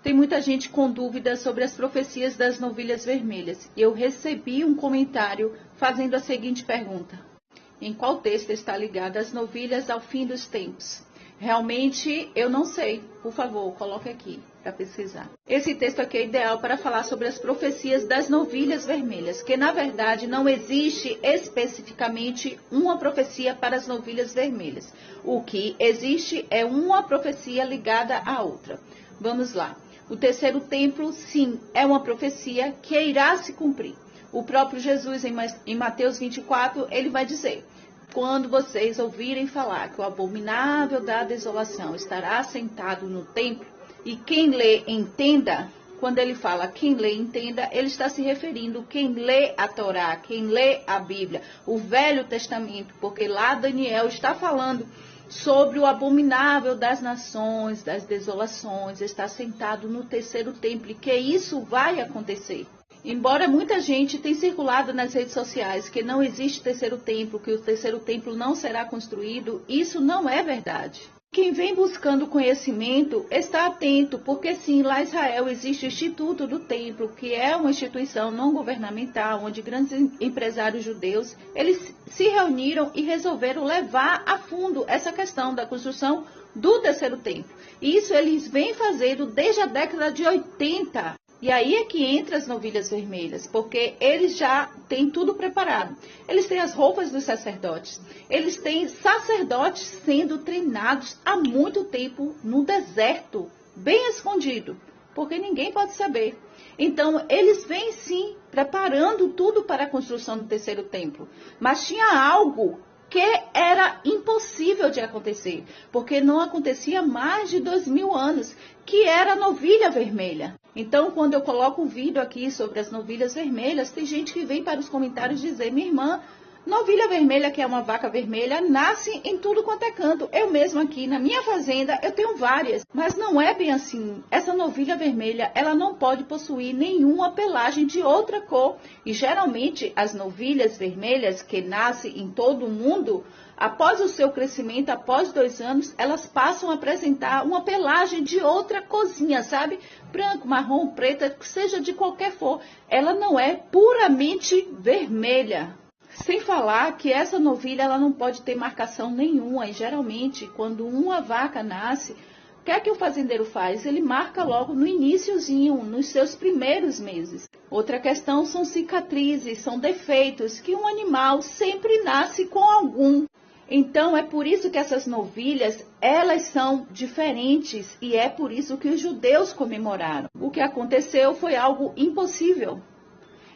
Tem muita gente com dúvidas sobre as profecias das novilhas vermelhas. Eu recebi um comentário fazendo a seguinte pergunta: em qual texto está ligada as novilhas ao fim dos tempos? Realmente eu não sei. Por favor, coloque aqui para pesquisar. Esse texto aqui é ideal para falar sobre as profecias das novilhas vermelhas, que na verdade não existe especificamente uma profecia para as novilhas vermelhas. O que existe é uma profecia ligada à outra. Vamos lá. O terceiro templo, sim, é uma profecia que irá se cumprir. O próprio Jesus, em Mateus 24, ele vai dizer: quando vocês ouvirem falar que o abominável da desolação estará assentado no templo, e quem lê entenda, quando ele fala quem lê entenda, ele está se referindo quem lê a Torá, quem lê a Bíblia, o Velho Testamento, porque lá Daniel está falando sobre o abominável das nações, das desolações, está sentado no terceiro templo, e que isso vai acontecer. Embora muita gente tenha circulado nas redes sociais que não existe terceiro templo, que o terceiro templo não será construído, isso não é verdade. Quem vem buscando conhecimento está atento, porque sim, lá em Israel existe o Instituto do Templo, que é uma instituição não governamental, onde grandes empresários judeus, eles se reuniram e resolveram levar a fundo essa questão da construção do terceiro templo. E isso eles vêm fazendo desde a década de 80. E aí é que entra as novilhas vermelhas, porque eles já têm tudo preparado. Eles têm as roupas dos sacerdotes. Eles têm sacerdotes sendo treinados há muito tempo no deserto, bem escondido, porque ninguém pode saber. Então, eles vêm sim preparando tudo para a construção do terceiro templo. Mas tinha algo que era impossível de acontecer, porque não acontecia há mais de 2000 anos, que era a novilha vermelha. Então, quando eu coloco um vídeo aqui sobre as novilhas vermelhas, tem gente que vem para os comentários dizer: minha irmã, novilha vermelha, que é uma vaca vermelha, nasce em tudo quanto é canto. Eu mesmo aqui na minha fazenda, eu tenho várias, mas não é bem assim. Essa novilha vermelha, ela não pode possuir nenhuma pelagem de outra cor. E geralmente as novilhas vermelhas que nascem em todo o mundo, após o seu crescimento, após 2 anos, elas passam a apresentar uma pelagem de outra corzinha, sabe? Branco, marrom, preta, seja de qualquer cor. Ela não é puramente vermelha. Sem falar que essa novilha ela não pode ter marcação nenhuma. E geralmente, quando uma vaca nasce, o que é que o fazendeiro faz? Ele marca logo no iniciozinho, nos seus primeiros meses. Outra questão são cicatrizes, são defeitos que um animal sempre nasce com algum. Então, é por isso que essas novilhas, elas são diferentes e é por isso que os judeus comemoraram. O que aconteceu foi algo impossível.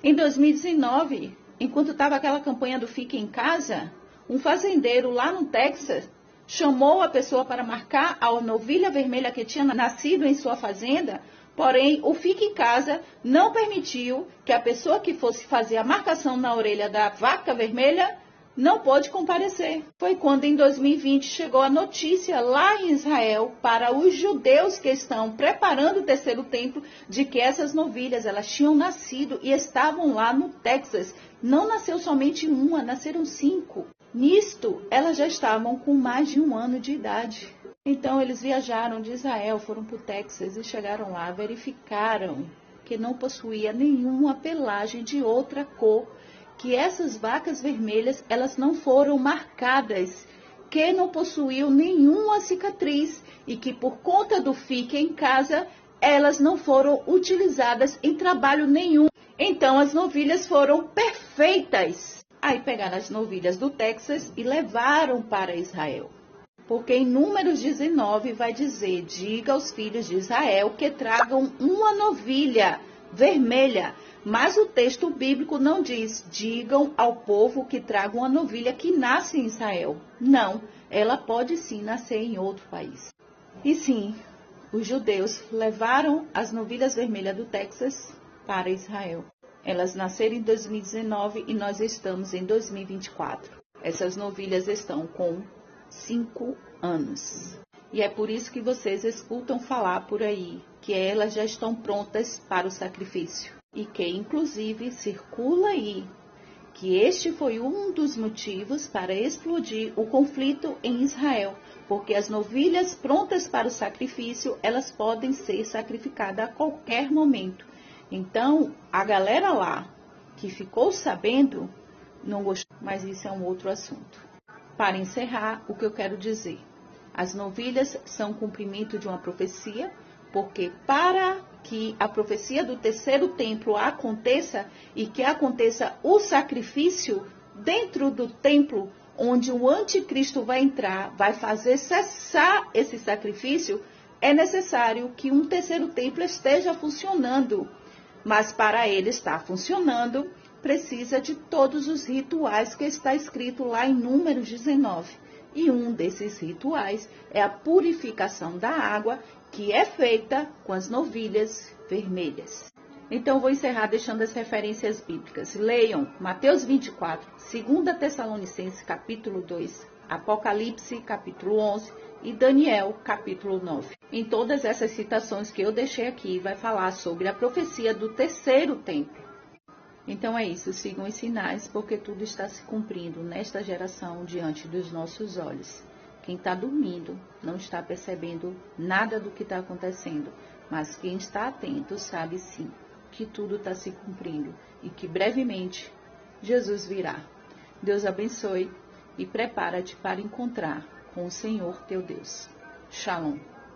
Em 2019, enquanto estava aquela campanha do Fique em Casa, um fazendeiro lá no Texas chamou a pessoa para marcar a novilha vermelha que tinha nascido em sua fazenda, porém o Fique em Casa não permitiu que a pessoa que fosse fazer a marcação na orelha da vaca vermelha não pôde comparecer. Foi quando em 2020 chegou a notícia lá em Israel para os judeus que estão preparando o terceiro templo de que essas novilhas elas tinham nascido e estavam lá no Texas. Não nasceu somente uma, nasceram 5. Nisto, elas já estavam com mais de 1 ano de idade. Então eles viajaram de Israel, foram para o Texas e chegaram lá, verificaram que não possuía nenhuma pelagem de outra cor, que essas vacas vermelhas, elas não foram marcadas, que não possuíam nenhuma cicatriz e que por conta do Fique em Casa, elas não foram utilizadas em trabalho nenhum. Então as novilhas foram perfeitas. Aí pegaram as novilhas do Texas e levaram para Israel. Porque em Números 19 vai dizer: diga aos filhos de Israel que tragam uma novilha vermelha. Mas o texto bíblico não diz: digam ao povo que tragam uma novilha que nasce em Israel. Não, ela pode sim nascer em outro país. E sim, os judeus levaram as novilhas vermelhas do Texas para Israel. Elas nasceram em 2019 e nós estamos em 2024. Essas novilhas estão com 5 anos. E é por isso que vocês escutam falar por aí que elas já estão prontas para o sacrifício. E que, inclusive, circula aí que este foi um dos motivos para explodir o conflito em Israel, porque as novilhas prontas para o sacrifício, elas podem ser sacrificadas a qualquer momento. Então, a galera lá que ficou sabendo, não gostou, mas isso é um outro assunto. Para encerrar, o que eu quero dizer, as novilhas são o cumprimento de uma profecia, porque para que a profecia do terceiro templo aconteça e que aconteça o sacrifício dentro do templo, onde o anticristo vai entrar, vai fazer cessar esse sacrifício, é necessário que um terceiro templo esteja funcionando. Mas para ele estar funcionando, precisa de todos os rituais que está escrito lá em Números 19. E um desses rituais é a purificação da água, que é feita com as novilhas vermelhas. Então, vou encerrar deixando as referências bíblicas. Leiam Mateus 24, 2 Tessalonicenses, capítulo 2, Apocalipse, capítulo 11 e Daniel, capítulo 9. Em todas essas citações que eu deixei aqui, vai falar sobre a profecia do terceiro templo. Então é isso, sigam os sinais, porque tudo está se cumprindo nesta geração diante dos nossos olhos. Quem está dormindo não está percebendo nada do que está acontecendo, mas quem está atento sabe sim que tudo está se cumprindo e que brevemente Jesus virá. Deus abençoe e prepara-te para encontrar com o Senhor teu Deus. Shalom.